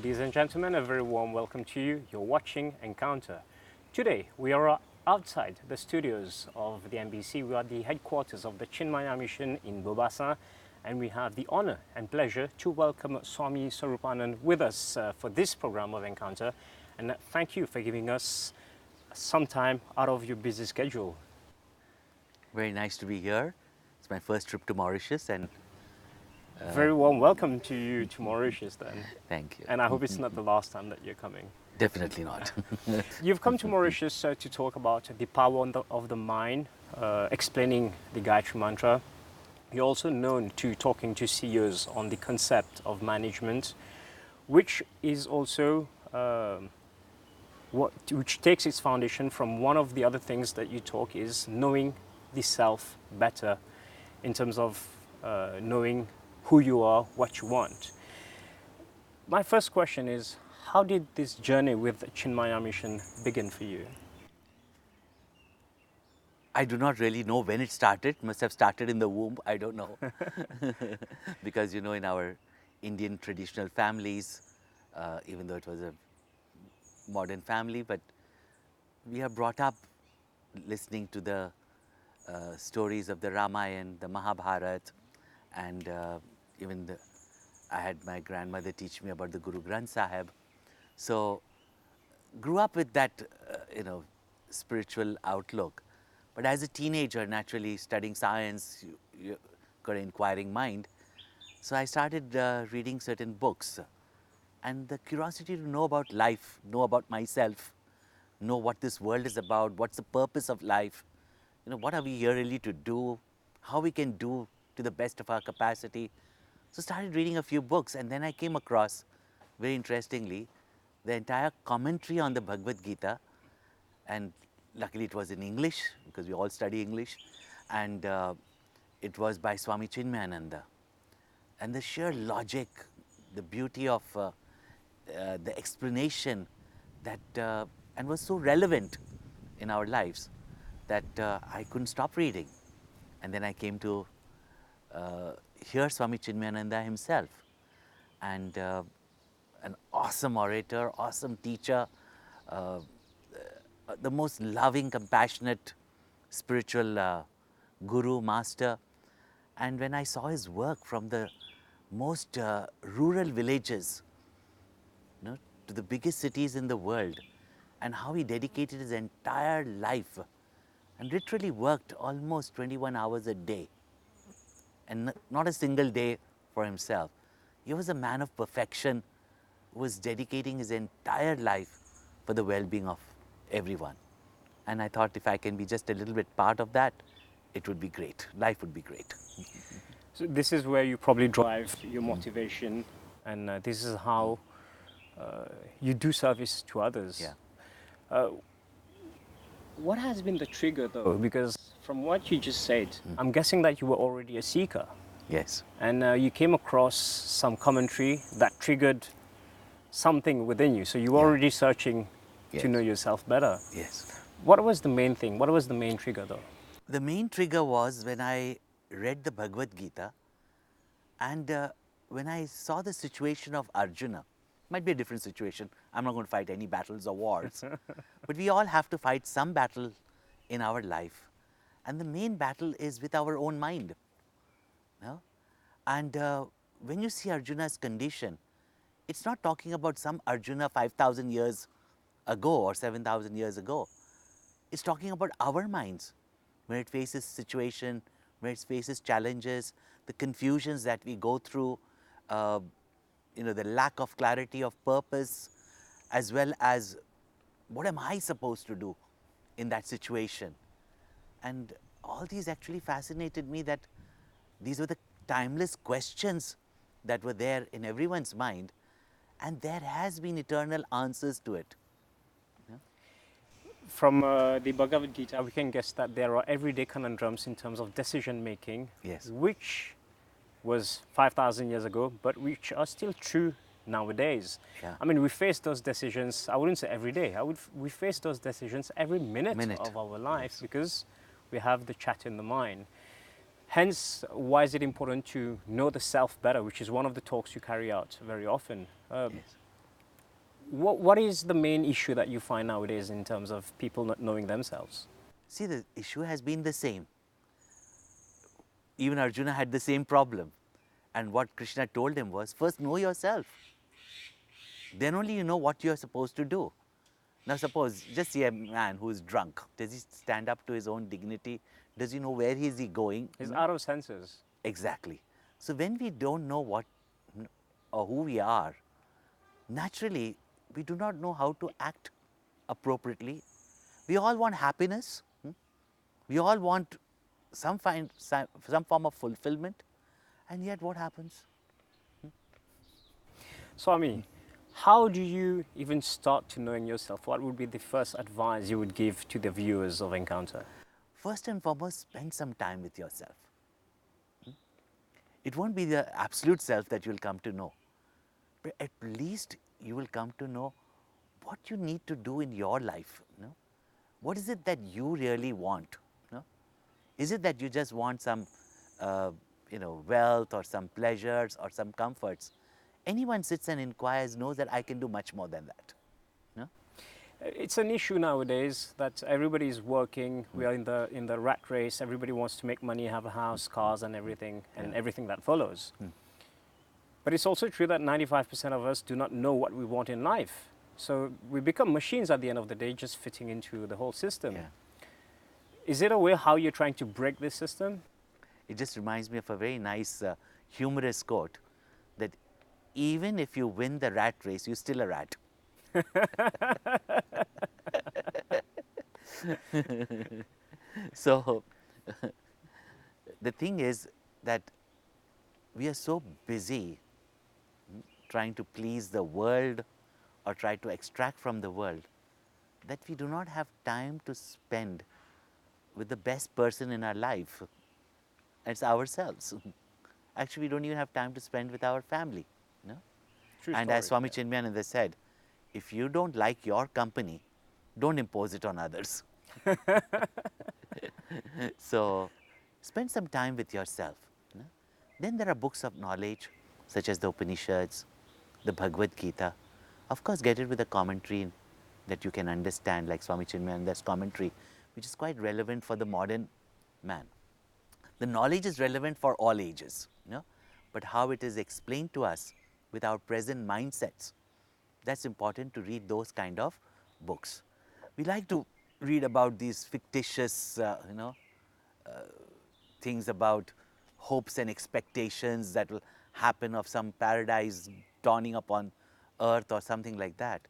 Ladies and gentlemen, a very warm welcome to you. You're watching Encounter. Today, we are outside the studios of the NBC. We are at the headquarters of the Chinmaya Mission in Bobassa, and we have the honor and pleasure to welcome Swami Swaroopananda with us for this program of Encounter. And thank you for giving us some time out of your busy schedule. Very nice to be here. It's my first trip to Mauritius, and Very warm welcome to you to Mauritius then. thank you. And I hope it's not the last time that you're coming. Definitely not. You've come to Mauritius to talk about the power of the mind, explaining the Gayatri Mantra. You're also known to talking to CEOs on the concept of management, which is also which takes its foundation from one of the other things that you talk is knowing the self better, in terms of knowing who you are, what you want. My first question is, how did this journey with Chinmaya Mission begin for you? I do not really know when it started. Must have started in the womb. I don't know. Because, you know, in our Indian traditional families, even though it was a modern family, but we are brought up listening to the stories of the Ramayana, the Mahabharata, and I had my grandmother teach me about the Guru Granth Sahib. So, grew up with that, spiritual outlook. But as a teenager, naturally studying science, you got an inquiring mind. So I started reading certain books, and the curiosity to know about life, know about myself, know what this world is about, what's the purpose of life, what are we here really to do, how we can do to the best of our capacity. So started reading a few books, and then I came across, very interestingly, the entire commentary on the Bhagavad Gita, and luckily it was in English, because we all study English, and it was by Swami Chinmaya. And the sheer logic, the beauty of the explanation that, and was so relevant in our lives that I couldn't stop reading. And then I came to hear Swami Chinmaya himself, and an awesome orator, awesome teacher, the most loving, compassionate, spiritual guru, master. And when I saw his work from the most rural villages, to the biggest cities in the world, and how he dedicated his entire life and literally worked almost 21 hours a day, and not a single day for himself. He was a man of perfection who was dedicating his entire life for the well-being of everyone. And I thought if I can be just a little bit part of that, it would be great. Life would be great. So this is where you probably drive your motivation, and this is how you do service to others. Yeah. What has been the trigger though? Because from what you just said, I'm guessing that you were already a seeker. Yes. And you came across some commentary that triggered something within you. So you were already searching to know yourself better. Yes. What was the main thing? What was the main trigger though? The main trigger was when I read the Bhagavad Gita, and when I saw the situation of Arjuna. Might be a different situation. I'm not going to fight any battles or wars. But we all have to fight some battle in our life. And the main battle is with our own mind. And when you see Arjuna's condition, it's not talking about some Arjuna 5,000 years ago or 7,000 years ago. It's talking about our minds, when it faces situation, when it faces challenges, the confusions that we go through, the lack of clarity of purpose, as well as what am I supposed to do in that situation. And all these actually fascinated me, that these were the timeless questions that were there in everyone's mind, and there has been eternal answers to it. From the Bhagavad Gita, we can guess that there are everyday conundrums in terms of decision making, Yes. which was 5,000 years ago, but which are still true nowadays. Yeah. I mean, we face those decisions, I wouldn't say every day, we face those decisions every minute of our life, because we have the chat in the mind. Hence, why is it important to know the self better, which is one of the talks you carry out very often. Yes. What is the main issue that you find nowadays in terms of people not knowing themselves? See, the issue has been the same. Even Arjuna had the same problem. And what Krishna told him was, first know yourself. Then only you know what you are supposed to do. Now suppose, just see a man who is drunk. Does he stand up to his own dignity? Does he know where is he going? He's out of senses. Exactly. So when we don't know what or who we are, naturally we do not know how to act appropriately. We all want happiness. We all want some form of fulfillment. And yet what happens? Swami, how do you even start to knowing yourself? What would be the first advice you would give to the viewers of Encounter? First and foremost, spend some time with yourself. It won't be the absolute self that you'll come to know, but at least you will come to know what you need to do in your life. What is it that you really want? Is it that you just want some, wealth or some pleasures or some comforts? Anyone sits and inquires knows that I can do much more than that. It's an issue nowadays that everybody is working. We are in the rat race. Everybody wants to make money, have a house, cars, and everything that follows. But it's also true that 95% of us do not know what we want in life. So we become machines at the end of the day, just fitting into the whole system. Yeah. Is it a way how you're trying to break this system? It just reminds me of a very nice humorous quote that even if you win the rat race, you're still a rat. So the thing is that we are so busy trying to please the world or try to extract from the world that we do not have time to spend with the best person in our life. It's ourselves. Actually, we don't even have time to spend with our family. True And story, as Swami yeah. Chinmayananda said, if you don't like your company, don't impose it on others. So spend some time with yourself. Then there are books of knowledge such as the Upanishads, the Bhagavad Gita. Of course, get it with a commentary that you can understand, like Swami Chinmayananda's commentary, which is quite relevant for the modern man. The knowledge is relevant for all ages, but how it is explained to us with our present mindsets, that's important to read those kind of books. We like to read about these fictitious, things about hopes and expectations that will happen of some paradise dawning upon earth or something like that.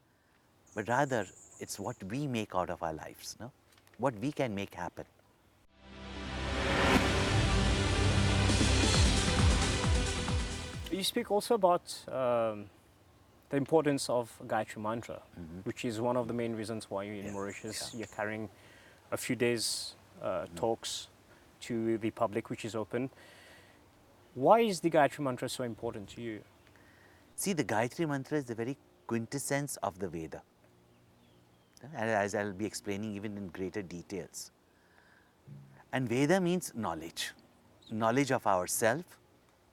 But rather, it's what we make out of our lives, what we can make happen. You speak also about the importance of Gayatri Mantra, which is one of the main reasons why you're in Mauritius. You're carrying a few days talks to the public, which is open. Why is the Gayatri Mantra so important to you? See, the Gayatri Mantra is the very quintessence of the Veda, as I'll be explaining even in greater details. And Veda means knowledge, knowledge of ourself,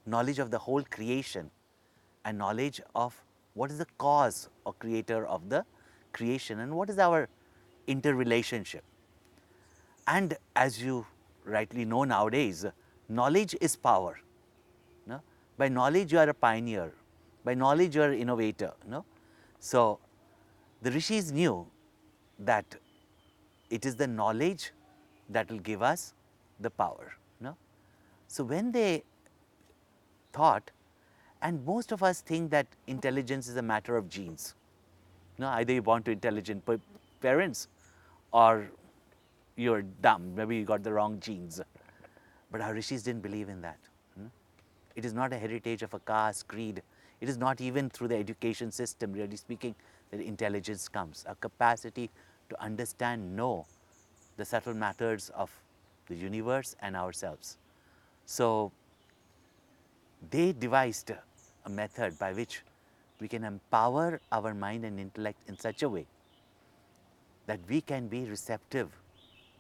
knowledge of the whole creation, and knowledge of what is the cause or creator of the creation and what is our interrelationship. And as you rightly know nowadays, knowledge is power. By knowledge you are a pioneer, by knowledge you are an innovator. So the rishis knew that it is the knowledge that will give us the power. So when they thought, and most of us think that intelligence is a matter of genes. Either you're born to intelligent parents or you're dumb, maybe you got the wrong genes. But our rishis didn't believe in that. It is not a heritage of a caste, creed. It is not even through the education system, really speaking, that intelligence comes. A capacity to understand, know the subtle matters of the universe and ourselves. So they devised a method by which we can empower our mind and intellect in such a way that we can be receptive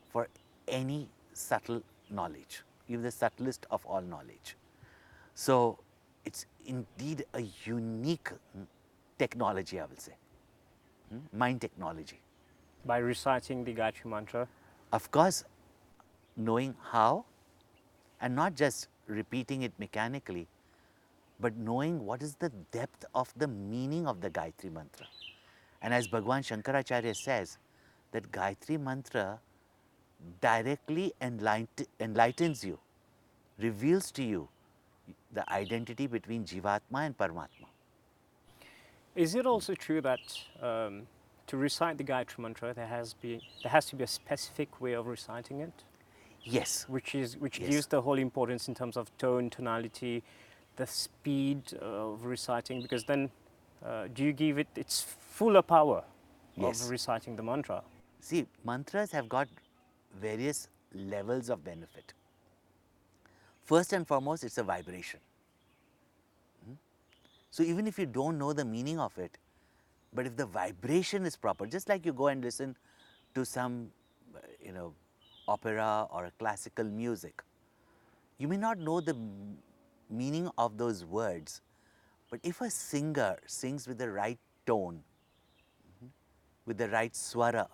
for any subtle knowledge, even the subtlest of all knowledge. So it's indeed a unique technology, I will say. mind technology. By reciting the Gayatri Mantra. Of course, knowing how, and not just repeating it mechanically, but knowing what is the depth of the meaning of the Gayatri Mantra. And as Bhagwan Shankaracharya says, that Gayatri Mantra directly enlightens you, reveals to you the identity between Jivatma and Paramatma. Is it also true that to recite the Gayatri Mantra, there has to be a specific way of reciting it? Yes. Which Yes. gives the whole importance in terms of tone, tonality, the speed of reciting, because then do you give it its fuller power Yes. of reciting the mantra? See, mantras have got various levels of benefit. First and foremost, it's a vibration. So even if you don't know the meaning of it, but if the vibration is proper, just like you go and listen to some, opera or classical music, you may not know the meaning of those words, but if a singer sings with the right tone, with the right swara,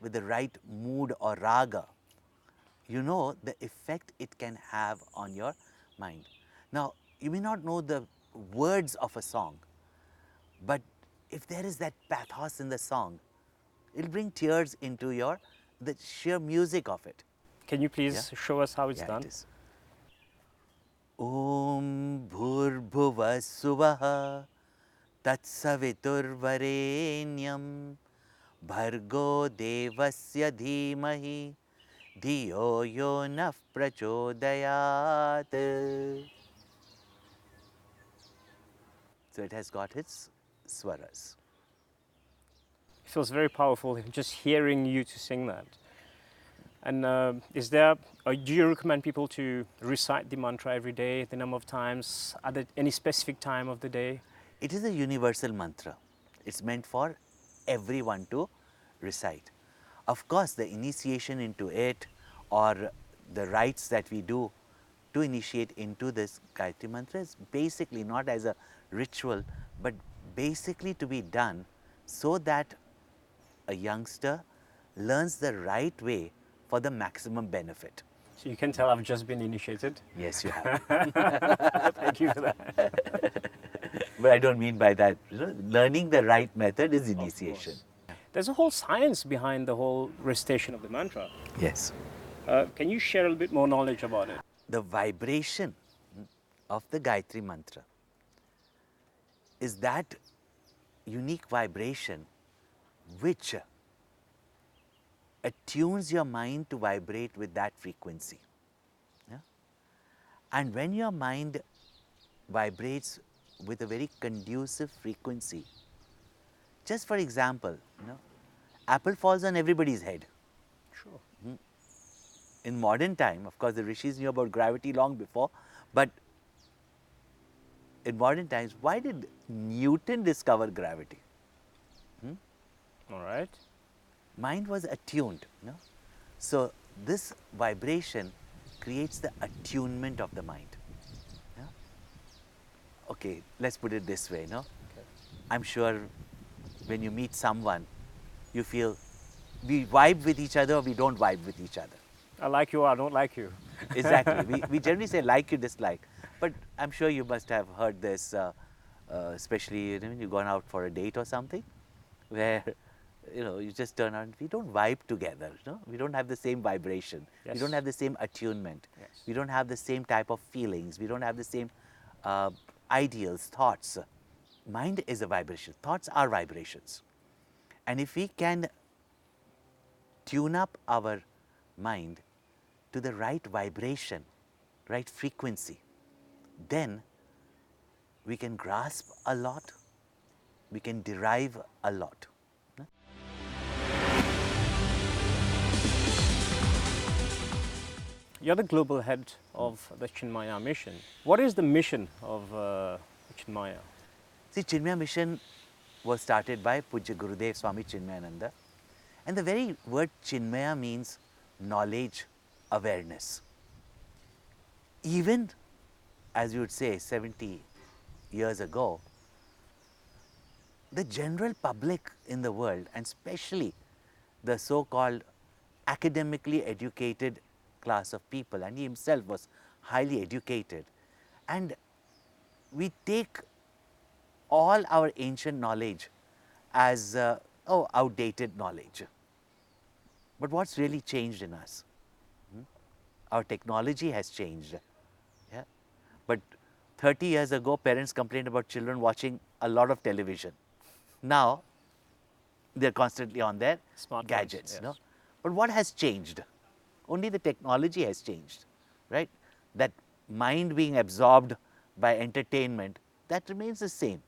with the right mood or raga, you know the effect it can have on your mind. Now, you may not know the words of a song, but if there is that pathos in the song, it'll bring tears into the sheer music of it. Can you please show us how it's Yeah, done? it is. Om Bhurbhuva Suvaha Tatsaviturvarenyam Bhargo Devasya Dhimahi Dhiyo Yo Nah Prachodayat. So it has got its swaras. It feels very powerful just hearing you to sing that. And do you recommend people to recite the mantra every day, the number of times, at any specific time of the day? It is a universal mantra. It's meant for everyone to recite. Of course, the initiation into it or the rites that we do to initiate into this Gayatri Mantra is basically not as a ritual, but basically to be done so that a youngster learns the right way for the maximum benefit. So you can tell I've just been initiated. Yes, you have. Thank you for that. But I don't mean by that. Learning the right method is initiation. There's a whole science behind the whole recitation of the mantra. Yes. Can you share a little bit more knowledge about it? The vibration of the Gayatri Mantra is that unique vibration which attunes your mind to vibrate with that frequency. Yeah? And when your mind vibrates with a very conducive frequency, just for example, apple falls on everybody's head. Sure. In modern time, of course, the rishis knew about gravity long before, but in modern times, why did Newton discover gravity? All right. Mind was attuned. So this vibration creates the attunement of the mind. Yeah? Okay, let's put it this way. Okay. I'm sure when you meet someone, you feel we vibe with each other or we don't vibe with each other. I like you or I don't like you. Exactly. We generally say like you, dislike. But I'm sure you must have heard this, especially when you've gone out for a date or something, where you just turn out, we don't vibe together. We don't have the same vibration. Yes. We don't have the same attunement. Yes. We don't have the same type of feelings. We don't have the same ideals, thoughts. Mind is a vibration. Thoughts are vibrations. And if we can tune up our mind to the right vibration, right frequency, then we can grasp a lot, we can derive a lot. You're the global head of the Chinmaya Mission. What is the mission of Chinmaya? See, Chinmaya Mission was started by Pujya Gurudev Swami Chinmayananda, and the very word Chinmaya means knowledge, awareness. Even, as you would say, 70 years ago, the general public in the world, and especially the so-called academically educated class of people, and he himself was highly educated, and we take all our ancient knowledge as outdated knowledge. But what's really changed in us? Our technology has changed. Yeah? But 30 years ago, parents complained about children watching a lot of television. Now, they're constantly on their Smartphones, gadgets. yes. No? But what has changed? Only the technology has changed, right? That mind being absorbed by entertainment, that remains the same.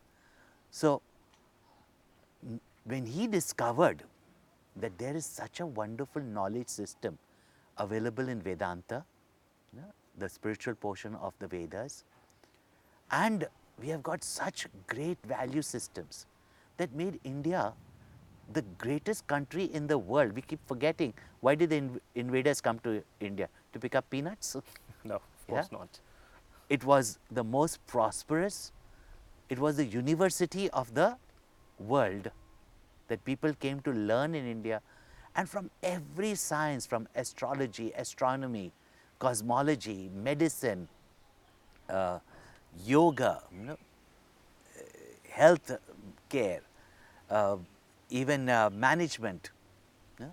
So, when he discovered that there is such a wonderful knowledge system available in Vedanta, you know, the spiritual portion of the Vedas, and we have got such great value systems that made India the greatest country in the world. We keep forgetting, why did the invaders come to India? To pick up peanuts? No, of course not. It was the most prosperous, it was the university of the world that people came to learn in India, and from every science, from astrology, astronomy, cosmology, medicine, yoga, you know, health care, uh, even management, you know,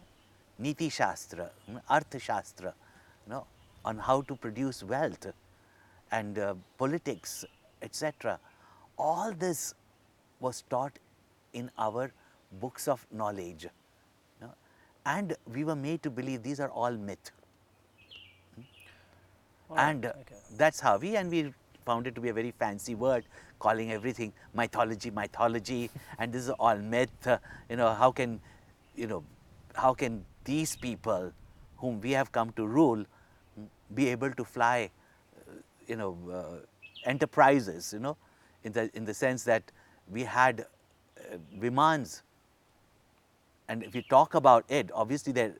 Niti Shastra, you know, Artha Shastra, you know, on how to produce wealth, and politics, etc. All this was taught in our books of knowledge, you know, and we were made to believe these are all myth. All right, And okay. that's how we found it to be a very fancy word, calling everything mythology, mythology, and this is all myth. You know, you know, how can these people whom we have come to rule be able to fly, you know, enterprises, you know, in the sense that we had Vimans, and if you talk about it, obviously there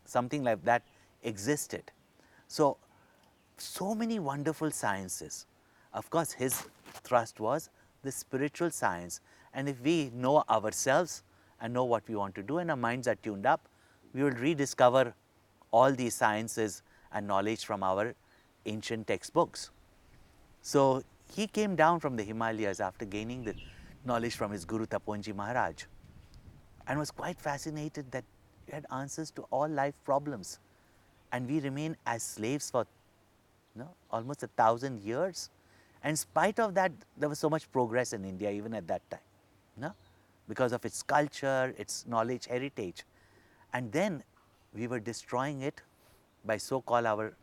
something like that existed. So, so many wonderful sciences. Of course, his thrust was the spiritual science, and if we know ourselves and know what we want to do and our minds are tuned up, we will rediscover all these sciences and knowledge from our ancient textbooks. So, he came down from the Himalayas after gaining the knowledge from his Guru Taponji Maharaj, and was quite fascinated that he had answers to all life problems, and we remain as slaves for almost 1,000 years. And in spite of that, there was so much progress in India even at that time, because of its culture, its knowledge heritage. And then we were destroying it by so-called our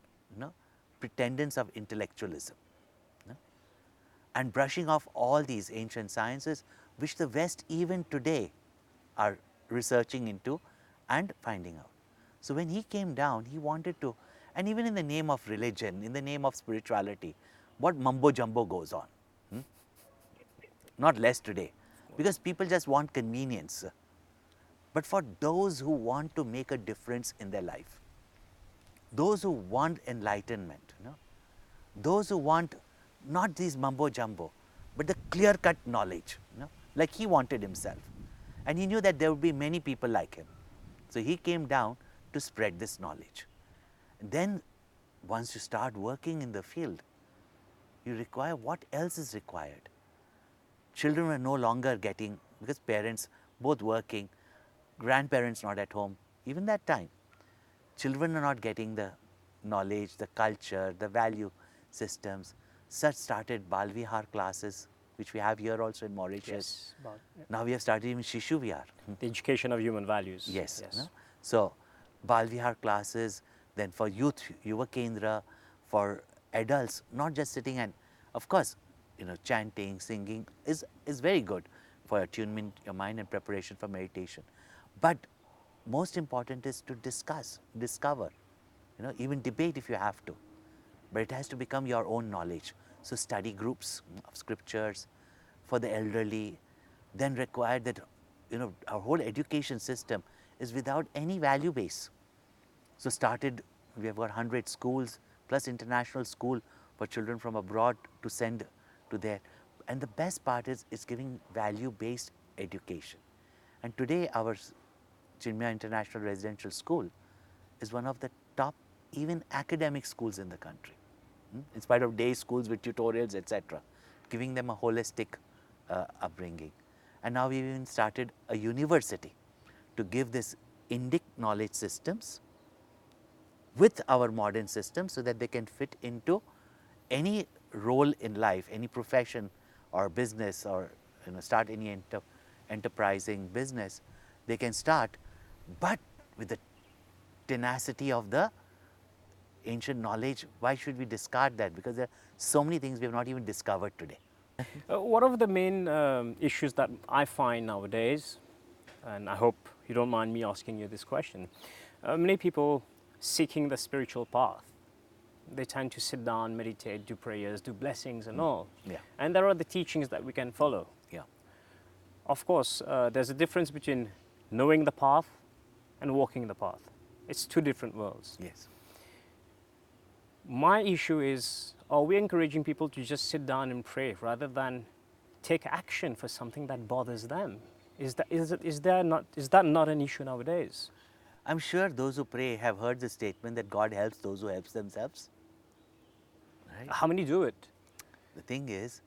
pretendence of intellectualism, and brushing off all these ancient sciences which the West even today are researching into and finding out. So when he came down, he wanted to, and even in the name of religion, in the name of spirituality, what mumbo jumbo goes on. Not less today, because people just want convenience. But for those who want to make a difference in their life, those who want enlightenment, those who want not these mumbo jumbo, but the clear cut knowledge, like he wanted himself. And he knew that there would be many people like him. So he came down to spread this knowledge. And then once you start working in the field, you require what else is required. Children were no longer getting, because parents both working, grandparents not at home, even that time, children are not getting the knowledge, the culture, the value systems. Such started Bal Vihar classes, which we have here also in Mauritius. Yes, Now we have started even Shishu Vihar. the education of human values. Yes. Yes. So, Bal Vihar classes, then for youth, Yuva Kendra, for adults, not just sitting and, of course, chanting, singing is very good for attunement, your mind and preparation for meditation. But most important is to discuss, discover, even debate if you have to. But it has to become your own knowledge. So study groups of scriptures for the elderly, then required that, our whole education system is without any value base. So started, we have got 100 schools plus international school for children from abroad to send to there. And the best part is it's giving value-based education. And today our Chinmaya International Residential School is one of the top even academic schools in the country, in spite of day schools with tutorials, etc., giving them a holistic upbringing. And now we've even started a university to give this Indic knowledge systems with our modern systems so that they can fit into any role in life, any profession or business, or start any enterprising business, they can start, but with the tenacity of the ancient knowledge. Why should we discard that? Because there are so many things we have not even discovered today. What are the main issues that I find nowadays, and I hope you don't mind me asking you this question. Many people seeking the spiritual path, they tend to sit down, meditate, do prayers, do blessings and all. Yeah. And there are the teachings that we can follow. Yeah. Of course, there's a difference between knowing the path and walking the path. It's two different worlds. Yes. My issue is, are we encouraging people to just sit down and pray rather than take action for something that bothers them? Is that not an issue nowadays? I'm sure those who pray have heard the statement that God helps those who help themselves. Right? How many do it? The thing is,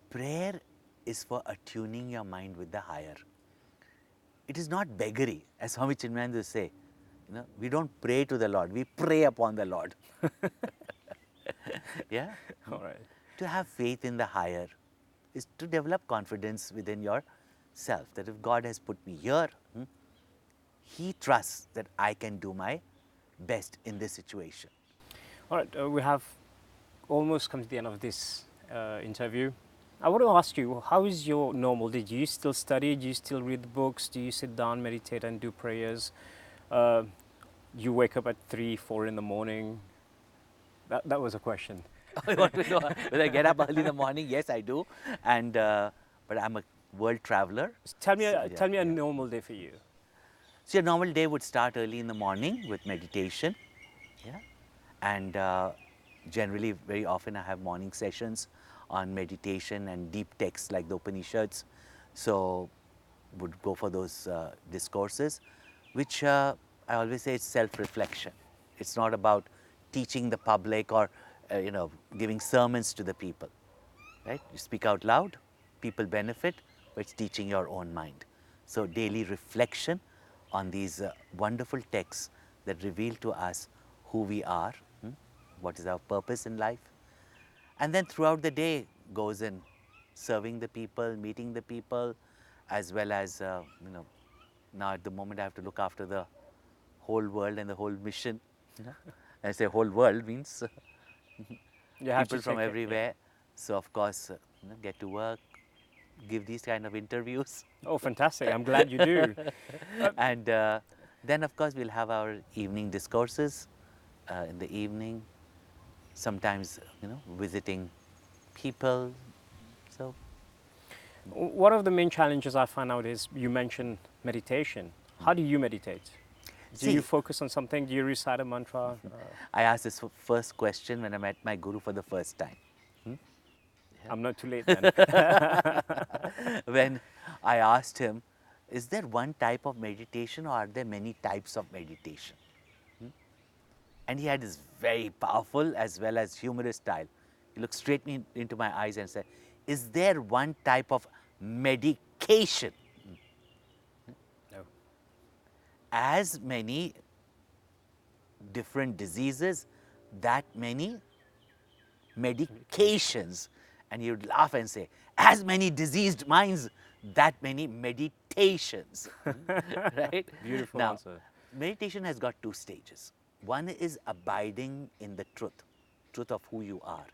prayer is for attuning your mind with the higher. It is not beggary, as Swami Chinmaya would say. We don't pray to the Lord, we pray upon the Lord. Yeah? All right. To have faith in the higher is to develop confidence within yourself, that if God has put me here, He trusts that I can do my best in this situation. All right, we have almost come to the end of this interview. I want to ask you, how is your normal day? Do you still study? Do you still read the books? Do you sit down, meditate and do prayers? You wake up at 3, 4 in the morning? That was a question. I want to know whether I get up early in the morning. Yes, I do. And but I'm a world traveler. Tell me, So, tell me a yeah. normal day for you. So your normal day would start early in the morning with meditation. Yeah. And generally, very often I have morning sessions on meditation and deep texts like the Upanishads. So would go for those discourses, which I always say it's self-reflection. It's not about teaching the public or giving sermons to the people. Right? You speak out loud, people benefit, but it's teaching your own mind. So daily reflection on these wonderful texts that reveal to us who we are, what is our purpose in life. And then throughout the day goes in serving the people, meeting the people, as well as, now at the moment I have to look after the whole world and the whole mission. I say whole world means You have people to from take it, everywhere. So of course, get to work, give these kind of interviews. Oh, fantastic. I'm glad you do. And then of course we'll have our evening discourses in the evening, sometimes visiting people. So One of the main challenges I find out is you mentioned meditation. How do you meditate? Do See, you focus on something? Do you recite a mantra? I asked this first question when I met my guru for the first time. I'm not too late then. When I asked him, is there one type of meditation or are there many types of meditation? And he had this very powerful as well as humorous style. He looked straight into my eyes and said, is there one type of medication? No. As many different diseases, that many medications. And he would laugh and say, as many diseased minds, that many meditations. Right? Beautiful Now, answer. meditation has got two stages. One is abiding in the truth of who you are.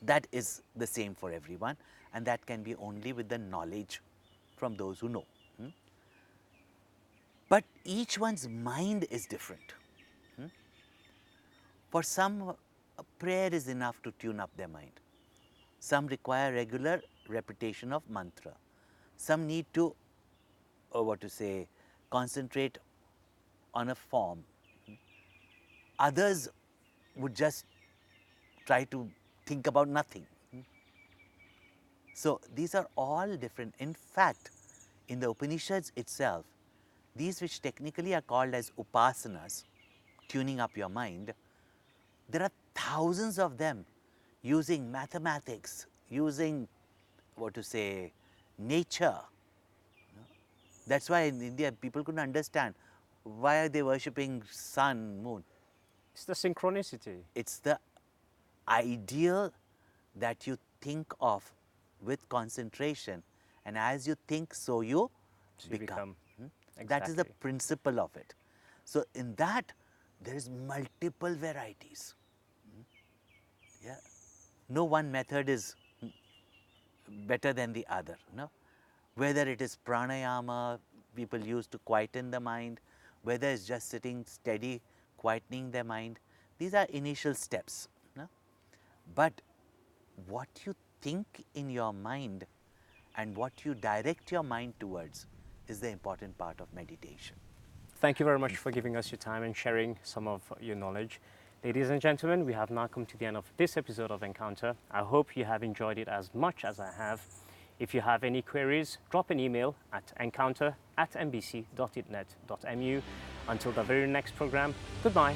That is the same for everyone, and that can be only with the knowledge from those who know. But each one's mind is different. For some, a prayer is enough to tune up their mind. Some require regular repetition of mantra. Some need to, concentrate on a form. Others would just try to think about nothing. So these are all different. In fact, in the Upanishads itself, these which technically are called as upasanas, tuning up your mind, there are thousands of them using mathematics, using what to say, nature. That's why in India people couldn't understand why are they worshipping sun, moon. It's the synchronicity. It's the ideal that you think of with concentration, and as you think, so you So you become. become. That is the Exactly. principle of it. So in that, there is multiple varieties. Yeah. No one method is better than the other. No? Whether it is pranayama, people use to quieten the mind, whether it's just sitting steady, quietening their mind, these are initial steps. No? But what you think in your mind and what you direct your mind towards is the important part of meditation. Thank you very much for giving us your time and sharing some of your knowledge. Ladies and gentlemen, we have now come to the end of this episode of Encounter. I hope you have enjoyed it as much as I have. If you have any queries, drop an email at encounter@mbc.idnet.mu. Until the very next program, goodbye.